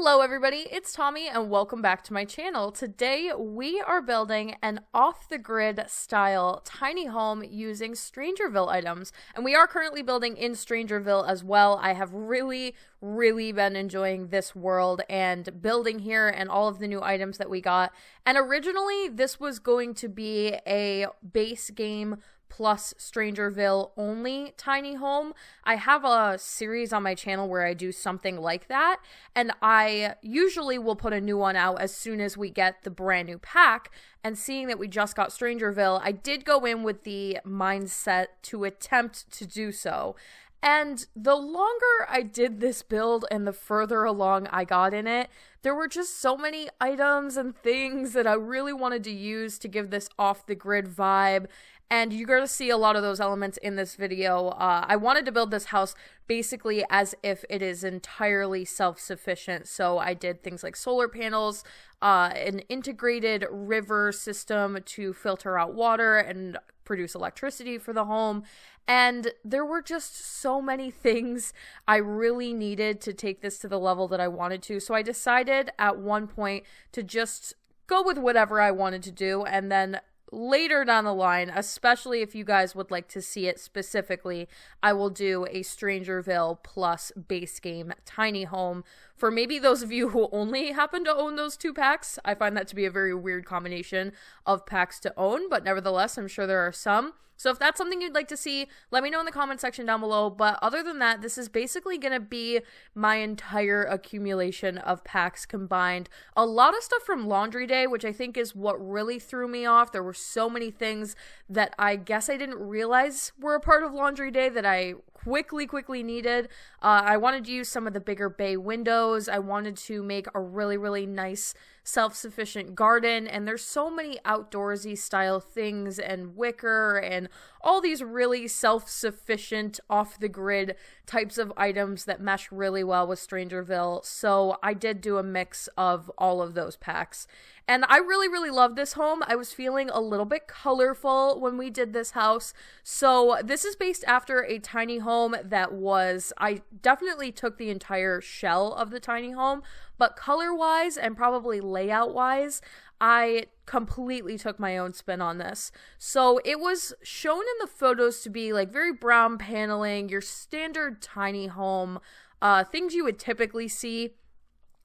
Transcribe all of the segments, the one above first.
Hello everybody, it's Tommy and welcome back to my channel. Today we are building an off-the-grid style tiny home using Strangerville items. And we are currently building in Strangerville as well. I have really been enjoying this world and building here and all of the new items that we got. And originally this was going to be a base game plus Strangerville only tiny home. I have a series on my channel where I do something like that, and I usually will put a new one out as soon as we get the brand new pack. And seeing that we just got Strangerville, I did go in with the mindset to attempt to do so. And the longer I did this build and the further along I got in it, there were just so many items and things that I really wanted to use to give this off-the-grid vibe. And you're going to see a lot of those elements in this video. I wanted to build this house basically as if it is entirely self-sufficient. So I did things like solar panels, an integrated river system to filter out water and produce electricity for the home. And there were just so many things I really needed to take this to the level that I wanted to. So I decided at one point to just go with whatever I wanted to do, and then later down the line, especially if you guys would like to see it specifically, I will do a Strangerville plus base game tiny home for maybe those of you who only happen to own those two packs. I find that to be a very weird combination of packs to own, but nevertheless, I'm sure there are some. So if that's something you'd like to see, let me know in the comment section down below. But other than that, this is basically going to be my entire accumulation of packs combined. A lot of stuff from Laundry Day, which I think is what really threw me off. There were so many things that I guess I didn't realize were a part of Laundry Day that I quickly needed. I wanted to use some of the bigger bay windows. I wanted to make a really nice self-sufficient garden, and there's so many outdoorsy style things and wicker and all these really self-sufficient off-the-grid types of items that mesh really well with Strangerville. So I did do a mix of all of those packs. And I really love this home. I was feeling a little bit colorful when we did this house. So this is based after a tiny home that was, I definitely took the entire shell of the tiny home, but color-wise and probably layout-wise, I completely took my own spin on this. So it was shown in the photos to be like very brown paneling, your standard tiny home, things you would typically see.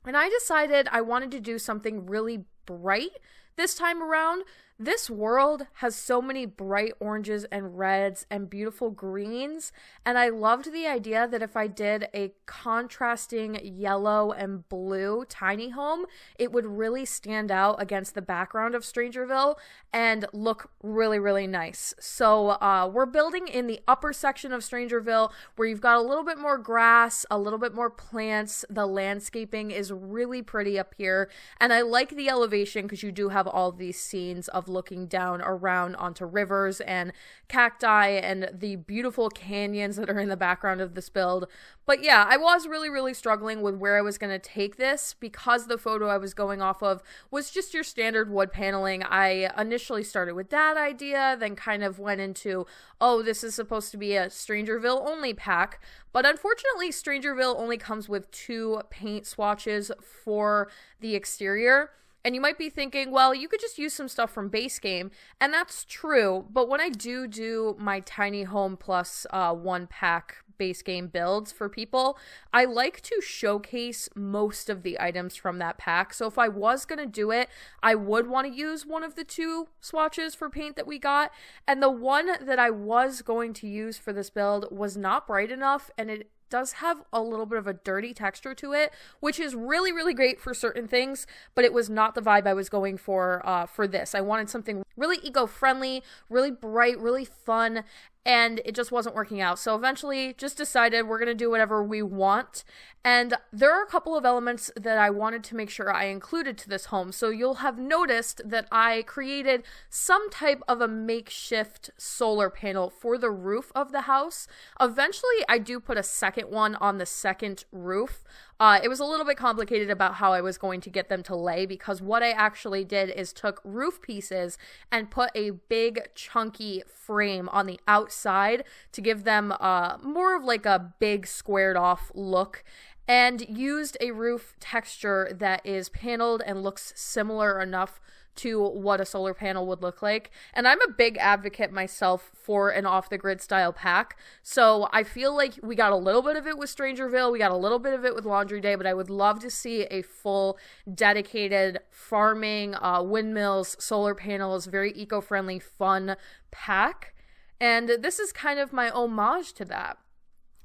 And I decided I wanted to do something really bright this time around. This world has so many bright oranges and reds and beautiful greens, and I loved the idea that if I did a contrasting yellow and blue tiny home, it would really stand out against the background of Strangerville and look really nice. So we're building in the upper section of Strangerville where you've got a little bit more grass, a little bit more plants. The landscaping is really pretty up here, and I like the elevation because you do have all these scenes of looking down around onto rivers and cacti and the beautiful canyons that are in the background of this build. But yeah, I was really struggling with where I was going to take this because the photo I was going off of was just your standard wood paneling. I initially started with that idea, then kind of went into, oh, this is supposed to be a Strangerville only pack. But unfortunately, Strangerville only comes with 2 paint swatches for the exterior. And you might be thinking, well, you could just use some stuff from base game, and that's true, but when I do my tiny home plus 1 pack base game builds for people, I like to showcase most of the items from that pack. So if I was going to do it, I would want to use one of the 2 swatches for paint that we got, and the one that I was going to use for this build was not bright enough, and it does have a little bit of a dirty texture to it, which is really great for certain things, but it was not the vibe I was going for this. I wanted something really eco-friendly, really bright, really fun, and it just wasn't working out. So eventually just decided we're going to do whatever we want. And there are a couple of elements that I wanted to make sure I included to this home. So you'll have noticed that I created some type of a makeshift solar panel for the roof of the house. Eventually I do put a second one on the second roof. It was a little bit complicated about how I was going to get them to lay, because what I actually did is took roof pieces and put a big chunky frame on the outside to give them more of like a big squared off look. and used a roof texture that is paneled and looks similar enough to what a solar panel would look like. And I'm a big advocate myself for an off-the-grid style pack, so I feel like we got a little bit of it with Strangerville, we got a little bit of it with Laundry Day, but I would love to see a full dedicated farming, windmills, solar panels, very eco-friendly, fun pack. And this is kind of my homage to that.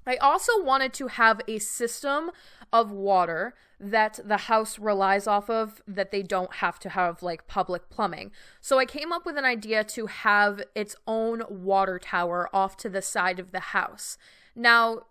I also wanted to have a system of water that the house relies off of, that they don't have to have like public plumbing. So I came up with an idea to have its own water tower off to the side of the house. Now,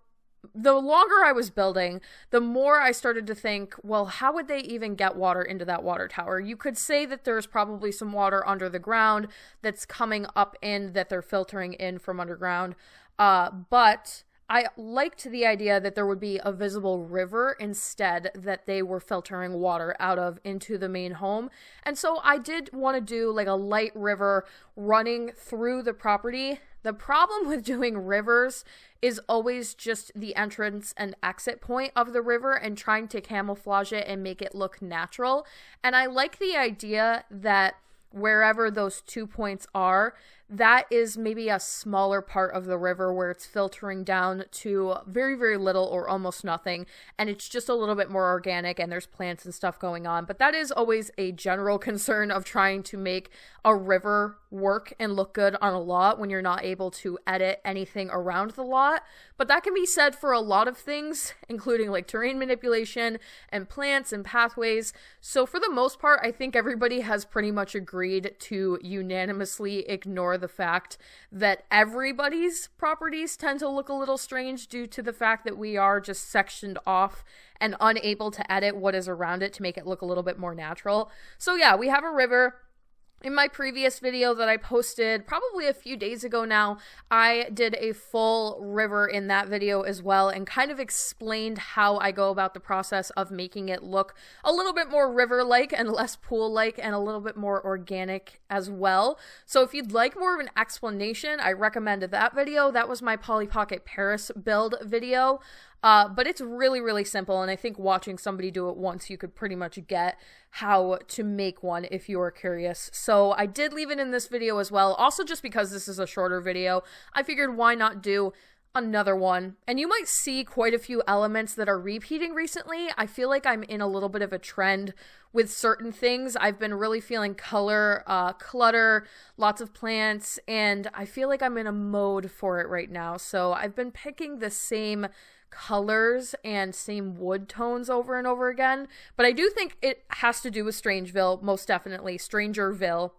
the longer I was building, the more I started to think, well, how would they even get water into that water tower? You could say that there's probably some water under the ground that's coming up in, that they're filtering in from underground, but I liked the idea that there would be a visible river instead, that they were filtering water out of into the main home. And so I did want to do like a light river running through the property. The problem with doing rivers is always just the entrance and exit point of the river and trying to camouflage it and make it look natural. And I like the idea that wherever those 2 points are, that is maybe a smaller part of the river where it's filtering down to very, very little or almost nothing, and it's just a little bit more organic and there's plants and stuff going on. But that is always a general concern of trying to make a river work and look good on a lot when you're not able to edit anything around the lot. But that can be said for a lot of things, including like terrain manipulation and plants and pathways. So for the most part, I think everybody has pretty much agreed to unanimously ignore the fact that everybody's properties tend to look a little strange due to the fact that we are just sectioned off and unable to edit what is around it to make it look a little bit more natural. So yeah, we have a river. In my previous video that I posted probably a few days ago now, I did a full river in that video as well and kind of explained how I go about the process of making it look a little bit more river-like and less pool-like and a little bit more organic as well. So if you'd like more of an explanation, I recommended that video. That was my Polly Pocket Paris build video. But it's really, really simple, and I think watching somebody do it once, you could pretty much get how to make one if you are curious. So I did leave it in this video as well. Also, just because this is a shorter video, I figured why not do another one. And you might see quite a few elements that are repeating recently. I feel like I'm in a little bit of a trend with certain things. I've been really feeling color, clutter, lots of plants, and I feel like I'm in a mode for it right now. So I've been picking the same colors and same wood tones over and over again, but I do think it has to do with Strangeville, most definitely. Strangerville.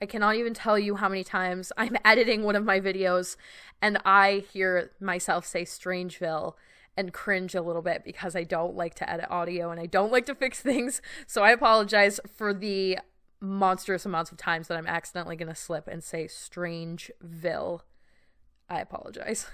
I cannot even tell you how many times I'm editing one of my videos and I hear myself say Strangeville and cringe a little bit because I don't like to edit audio and I don't like to fix things, so I apologize for the monstrous amounts of times that I'm accidentally gonna slip and say Strangeville. I apologize.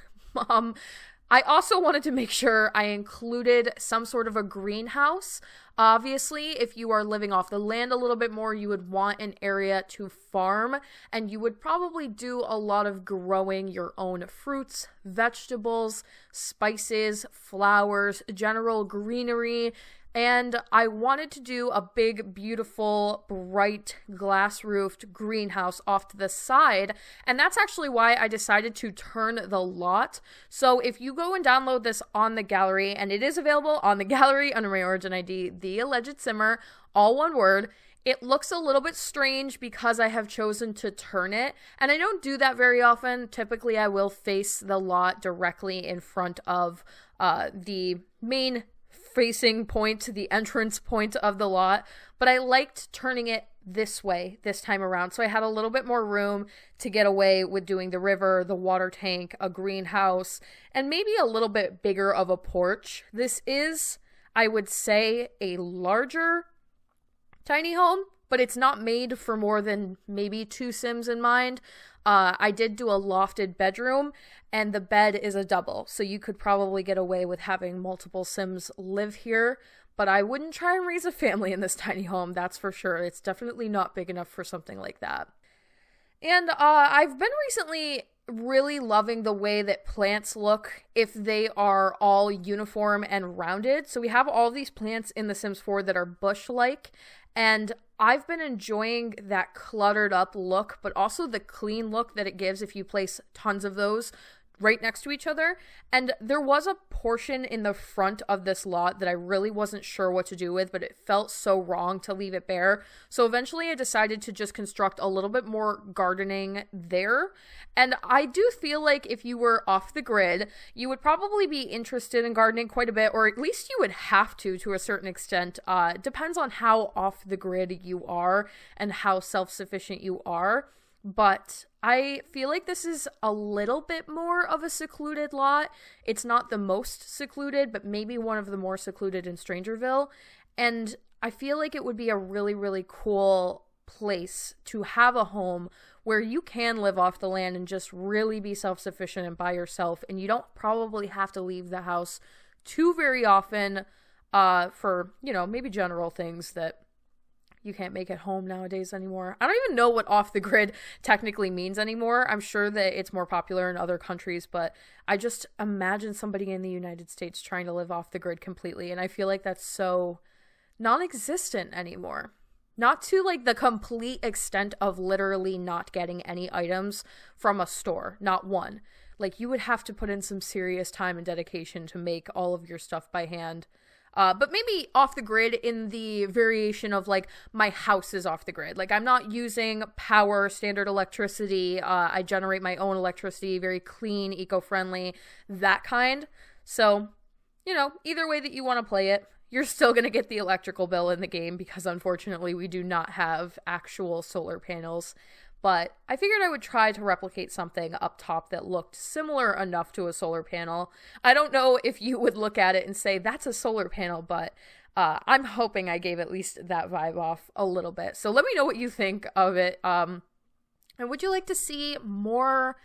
I also wanted to make sure I included some sort of a greenhouse. Obviously, if you are living off the land a little bit more, you would want an area to farm, and you would probably do a lot of growing your own fruits, vegetables, spices, flowers, general greenery. And I wanted to do a big, beautiful, bright, glass-roofed greenhouse off to the side. And that's actually why I decided to turn the lot. So if you go and download this on the gallery, and it is available on the gallery under my origin ID, The Alleged Simmer, all one word, it looks a little bit strange because I have chosen to turn it. And I don't do that very often. Typically, I will face the lot directly in front of the main facing point, the entrance point of the lot, but I liked turning it this way this time around. So I had a little bit more room to get away with doing the river, the water tank, a greenhouse, and maybe a little bit bigger of a porch. This is, I would say, a larger tiny home, but it's not made for more than maybe 2 Sims in mind. I did do a lofted bedroom, and the bed is a double, so you could probably get away with having multiple Sims live here, but I wouldn't try and raise a family in this tiny home, that's for sure. It's definitely not big enough for something like that. And I've been recently really loving the way that plants look if they are all uniform and rounded. So we have all these plants in The Sims 4 that are bush-like, and I've been enjoying that cluttered up look, but also the clean look that it gives if you place tons of those right next to each other. And there was a portion in the front of this lot that I really wasn't sure what to do with, but it felt so wrong to leave it bare. So eventually I decided to just construct a little bit more gardening there. And I do feel like if you were off the grid, you would probably be interested in gardening quite a bit, or at least you would have to a certain extent. It depends on how off the grid you are and how self-sufficient you are. But I feel like this is a little bit more of a secluded lot. It's not the most secluded, but maybe one of the more secluded in Strangerville. And I feel like it would be a really, really cool place to have a home where you can live off the land and just really be self-sufficient and by yourself. And you don't probably have to leave the house too very often for, you know, maybe general things that you can't make at home nowadays anymore. I don't even know what off the grid technically means anymore. I'm sure that it's more popular in other countries, but I just imagine somebody in the United States trying to live off the grid completely, and I feel like that's so non-existent anymore. Not to like the complete extent of literally not getting any items from a store, not one. Like you would have to put in some serious time and dedication to make all of your stuff by hand. But maybe off the grid in the variation of like my house is off the grid. Like I'm not using power, standard electricity. I generate my own electricity, very clean, eco-friendly, that kind. So, you know, either way that you want to play it, you're still going to get the electrical bill in the game because unfortunately we do not have actual solar panels. But I figured I would try to replicate something up top that looked similar enough to a solar panel. I don't know if you would look at it and say, that's a solar panel, but I'm hoping I gave at least that vibe off a little bit. So let me know what you think of it. And would you like to see more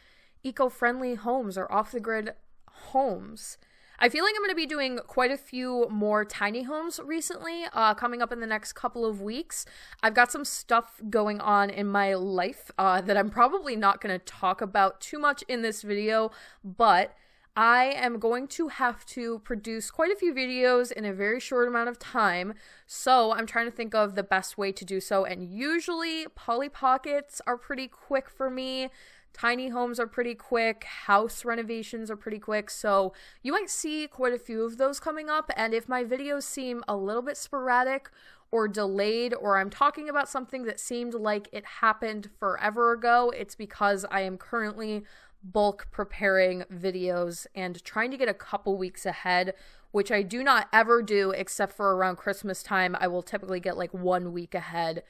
eco-friendly homes or off-the-grid homes? I feel like I'm going to be doing quite a few more tiny homes recently, coming up in the next couple of weeks. I've got some stuff going on in my life that I'm probably not going to talk about too much in this video, but I am going to have to produce quite a few videos in a very short amount of time, so I'm trying to think of the best way to do so, and usually Polly Pockets are pretty quick for me. Tiny homes are pretty quick, house renovations are pretty quick, so you might see quite a few of those coming up, and if my videos seem a little bit sporadic or delayed, or I'm talking about something that seemed like it happened forever ago, it's because I am currently bulk preparing videos and trying to get a couple weeks ahead, which I do not ever do except for around Christmas time. I will typically get like 1 week ahead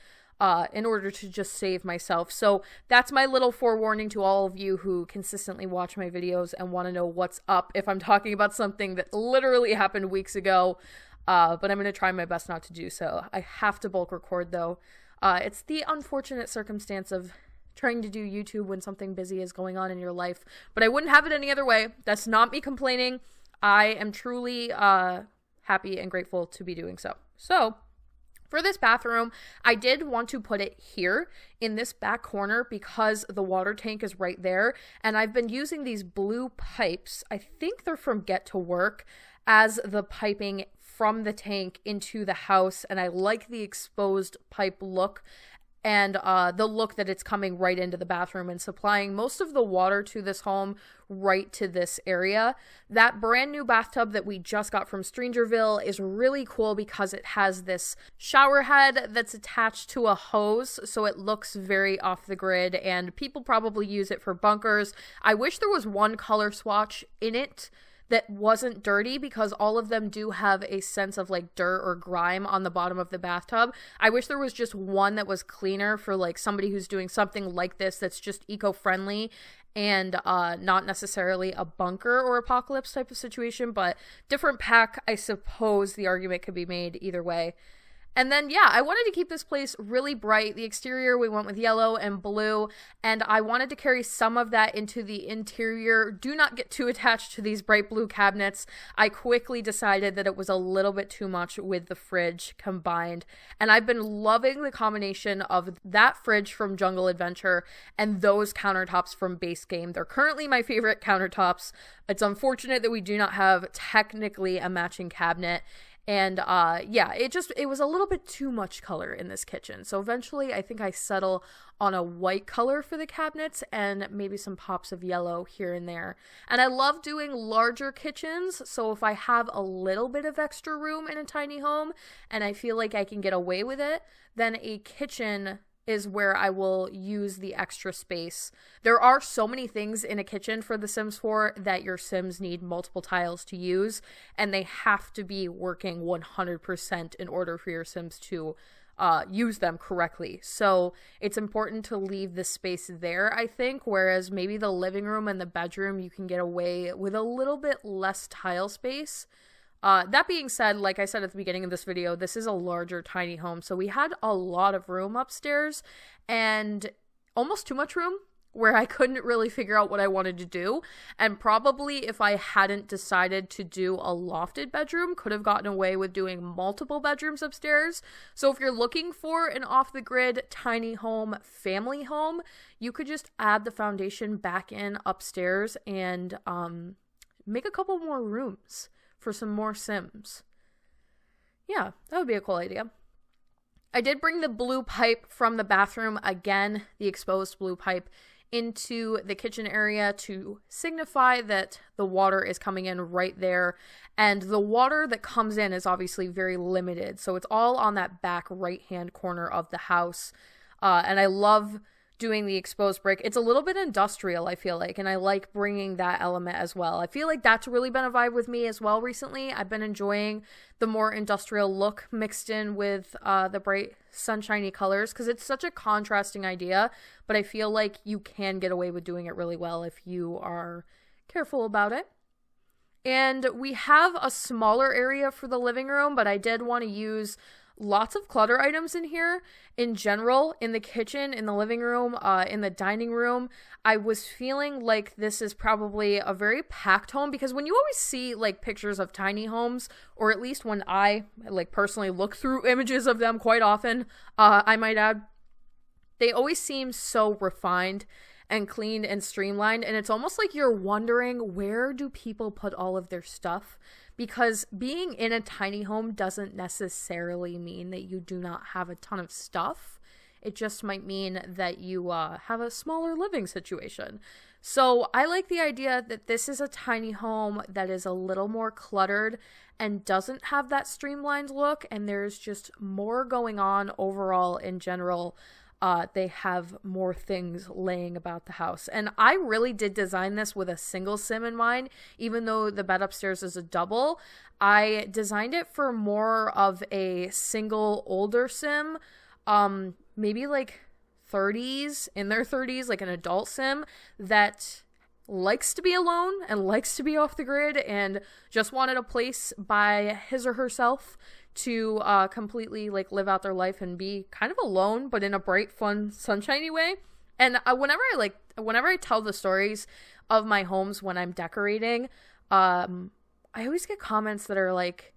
in order to just save myself. So that's my little forewarning to all of you who consistently watch my videos and want to know what's up if I'm talking about something that literally happened weeks ago. But I'm going to try my best not to do so. I have to bulk record though. It's the unfortunate circumstance of trying to do YouTube when something busy is going on in your life. But I wouldn't have it any other way. That's not me complaining. I am truly happy and grateful to be doing so. So for this bathroom, I did want to put it here in this back corner because the water tank is right there. And I've been using these blue pipes, I think they're from Get to Work, as the piping from the tank into the house. And I like the exposed pipe look and the look that it's coming right into the bathroom and supplying most of the water to this home right to this area. That brand new bathtub that we just got from Strangerville is really cool because it has this shower head that's attached to a hose, so it looks very off the grid, and people probably use it for bunkers. I wish there was one color swatch in it that wasn't dirty because all of them do have a sense of like dirt or grime on the bottom of the bathtub. I wish there was just one that was cleaner for like somebody who's doing something like this that's just eco-friendly and not necessarily a bunker or apocalypse type of situation, but different pack, I suppose the argument could be made either way. And then, yeah, I wanted to keep this place really bright. The exterior, we went with yellow and blue, and I wanted to carry some of that into the interior. Do not get too attached to these bright blue cabinets. I quickly decided that it was a little bit too much with the fridge combined, and I've been loving the combination of that fridge from Jungle Adventure and those countertops from Base Game. They're currently my favorite countertops. It's unfortunate that we do not have technically a matching cabinet. And yeah, it was a little bit too much color in this kitchen. So eventually I think I settle on a white color for the cabinets and maybe some pops of yellow here and there. And I love doing larger kitchens. So if I have a little bit of extra room in a tiny home and I feel like I can get away with it, then a kitchen is where I will use the extra space. There are so many things in a kitchen for The Sims 4 that your Sims need multiple tiles to use, and they have to be working 100% in order for your Sims to use them correctly. So it's important to leave the space there, I think, whereas maybe the living room and the bedroom, you can get away with a little bit less tile space. That being said, like I said at the beginning of this video, this is a larger tiny home. So we had a lot of room upstairs and almost too much room where I couldn't really figure out what I wanted to do. And probably if I hadn't decided to do a lofted bedroom, could have gotten away with doing multiple bedrooms upstairs. So if you're looking for an off-the-grid tiny home, family home, you could just add the foundation back in upstairs and make a couple more rooms for some more Sims. Yeah, that would be a cool idea. I did bring the blue pipe from the bathroom, again, the exposed blue pipe, into the kitchen area to signify that the water is coming in right there. And the water that comes in is obviously very limited. So it's all on that back right-hand corner of the house. And I love doing the exposed brick. It's a little bit industrial, I feel like, and I like bringing that element as well. I feel like that's really been a vibe with me as well recently. I've been enjoying the more industrial look mixed in with the bright sunshiny colors because it's such a contrasting idea, but I feel like you can get away with doing it really well if you are careful about it. And we have a smaller area for the living room, but I did want to use lots of clutter items in here. In general, in the kitchen, in the living room, in the dining room, I was feeling like this is probably a very packed home because when you always see like pictures of tiny homes, or at least when I like personally look through images of them quite often, I might add, they always seem so refined and cleaned and streamlined, and it's almost like you're wondering, where do people put all of their stuff? Because being in a tiny home doesn't necessarily mean that you do not have a ton of stuff. It just might mean that you have a smaller living situation. So I like the idea that this is a tiny home that is a little more cluttered and doesn't have that streamlined look, and there's just more going on overall in general. They have more things laying about the house. And I really did design this with a single Sim in mind, even though the bed upstairs is a double. I designed it for more of a single older Sim, maybe like 30s, in their 30s, like an adult Sim that likes to be alone and likes to be off the grid and just wanted a place by his or herself to completely like live out their life and be kind of alone, but in a bright, fun, sunshiny way. And whenever I tell the stories of my homes when I'm decorating, I always get comments that are like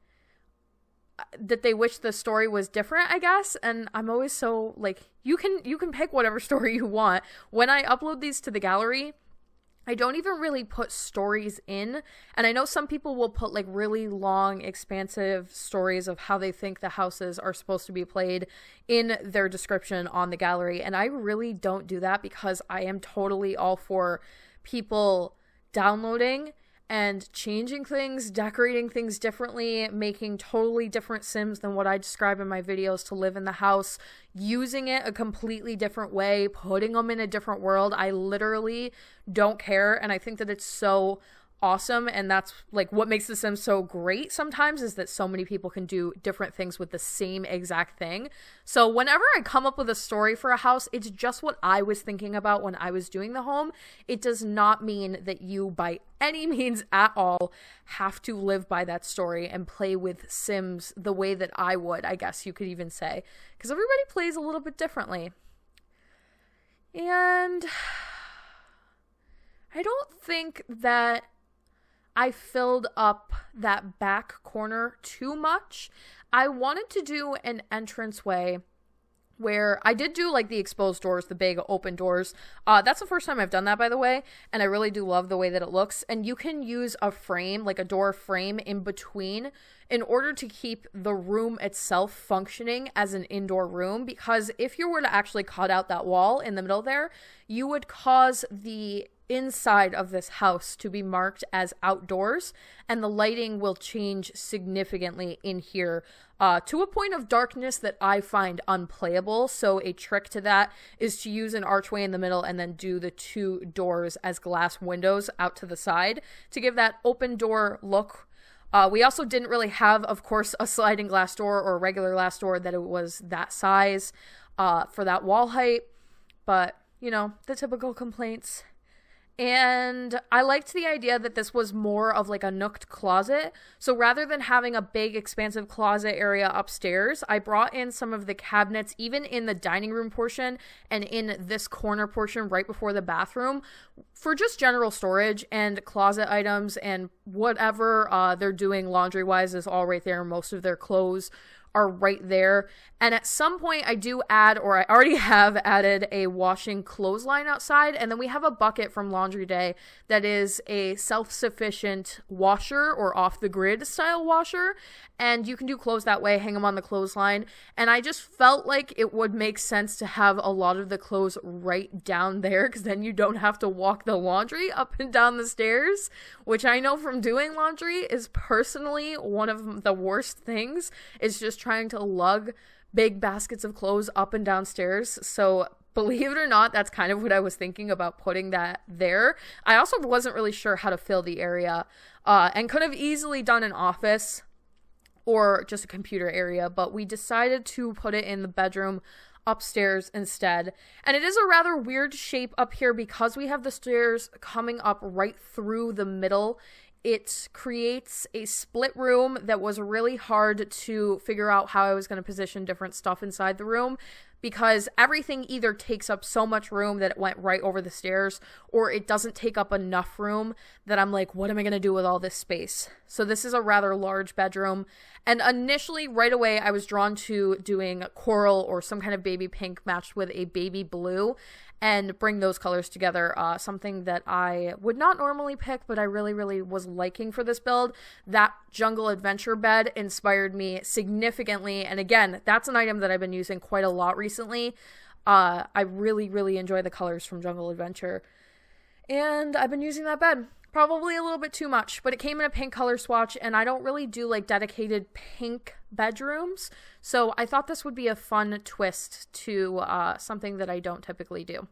that they wish the story was different, I guess. And I'm always so like, you can pick whatever story you want. When I upload these to the gallery, I don't even really put stories in, and I know some people will put like really long, expansive stories of how they think the houses are supposed to be played in their description on the gallery, and I really don't do that because I am totally all for people downloading and changing things, decorating things differently, making totally different Sims than what I describe in my videos to live in the house, using it a completely different way, putting them in a different world. I literally don't care, and I think that it's so awesome, and that's like what makes The Sims so great sometimes, is that so many people can do different things with the same exact thing. So whenever I come up with a story for a house, it's just what I was thinking about when I was doing the home. It does not mean that you by any means at all have to live by that story and play with Sims the way that I would, I guess you could even say, because everybody plays a little bit differently. And I don't think that I filled up that back corner too much. I wanted to do an entranceway where I did do like the exposed doors, the big open doors. That's the first time I've done that, by the way, and I really do love the way that it looks. And you can use a frame, like a door frame in between, in order to keep the room itself functioning as an indoor room, because if you were to actually cut out that wall in the middle there, you would cause the inside of this house to be marked as outdoors, and the lighting will change significantly in here to a point of darkness that I find unplayable. So a trick to that is to use an archway in the middle and then do the two doors as glass windows out to the side to give that open door look. We also didn't really have, of course, a sliding glass door or a regular glass door that it was that size for that wall height, but you know, the typical complaints. And I liked the idea that this was more of like a nooked closet. So rather than having a big expansive closet area upstairs, I brought in some of the cabinets even in the dining room portion and in this corner portion right before the bathroom for just general storage and closet items, and whatever they're doing laundry wise is all right there. Most of their clothes are right there. And at some point I do add, or I already have added, a washing clothesline outside, and then we have a bucket from Laundry Day that is a self-sufficient washer or off the grid style washer, and you can do clothes that way, hang them on the clothesline. And I just felt like it would make sense to have a lot of the clothes right down there, because then you don't have to walk the laundry up and down the stairs, which I know from doing laundry is personally one of the worst things, is just trying to lug big baskets of clothes up and down stairs. So believe it or not, that's kind of what I was thinking about putting that there. I also wasn't really sure how to fill the area, and could have easily done an office or just a computer area, but we decided to put it in the bedroom upstairs instead. And it is a rather weird shape up here because we have the stairs coming up right through the middle. It creates a split room that was really hard to figure out how I was going to position different stuff inside the room, because everything either takes up so much room that it went right over the stairs, or it doesn't take up enough room that I'm like, what am I going to do with all this space? So this is a rather large bedroom. And initially, right away, I was drawn to doing coral or some kind of baby pink matched with a baby blue and bring those colors together. Something that I would not normally pick, but I really, really was liking for this build. That jungle adventure bed inspired me significantly. And again, that's an item that I've been using quite a lot recently. I really, really enjoy the colors from Jungle Adventure. And I've been using that bed. Probably a little bit too much, but it came in a pink color swatch, and I don't really do like dedicated pink bedrooms, so I thought this would be a fun twist to something that I don't typically do.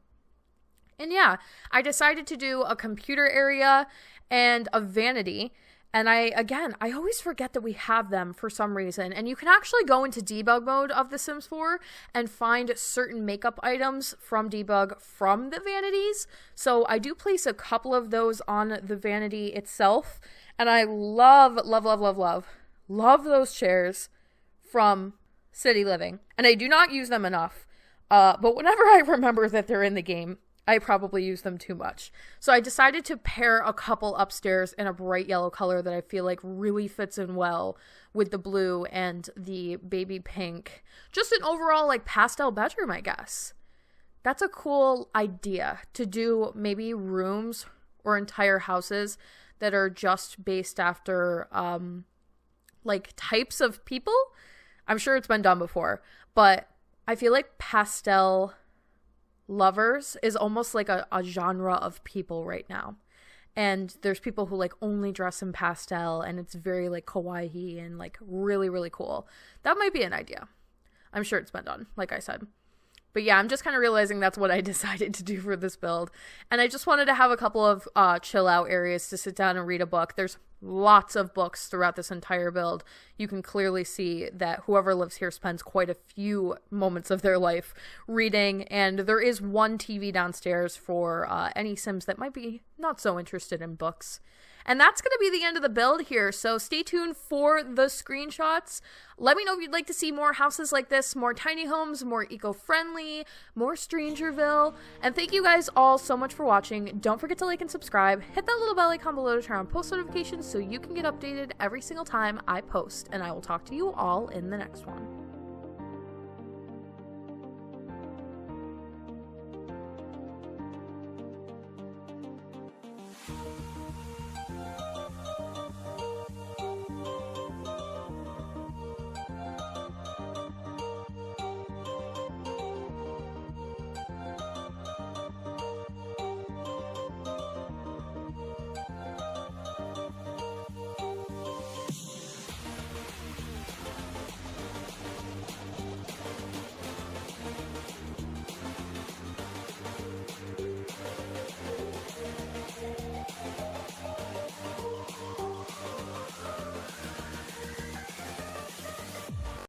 And yeah, I decided to do a computer area and a vanity. And I always forget that we have them for some reason. And you can actually go into debug mode of The Sims 4 and find certain makeup items from debug from the vanities. So I do place a couple of those on the vanity itself. And I love those chairs from City Living. And I do not use them enough. But whenever I remember that they're in the game, I probably use them too much. So I decided to pair a couple upstairs in a bright yellow color that I feel like really fits in well with the blue and the baby pink. Just an overall like pastel bedroom, I guess. That's a cool idea to do, maybe rooms or entire houses that are just based after like types of people. I'm sure it's been done before, but I feel like pastel lovers is almost like a genre of people right now. And there's people who like only dress in pastel, and it's very like kawaii and like really, really cool. That might be an idea. I'm sure it's been done, like I said. But yeah, I'm just kind of realizing that's what I decided to do for this build. And I just wanted to have a couple of chill out areas to sit down and read a book. There's lots of books throughout this entire build. You can clearly see that whoever lives here spends quite a few moments of their life reading. And there is one TV downstairs for any Sims that might be not so interested in books. And that's going to be the end of the build here, so stay tuned for the screenshots. Let me know if you'd like to see more houses like this, more tiny homes, more eco-friendly, more Strangerville. And thank you guys all so much for watching. Don't forget to like and subscribe. Hit that little bell icon below to turn on post notifications so you can get updated every single time I post. And I will talk to you all in the next one.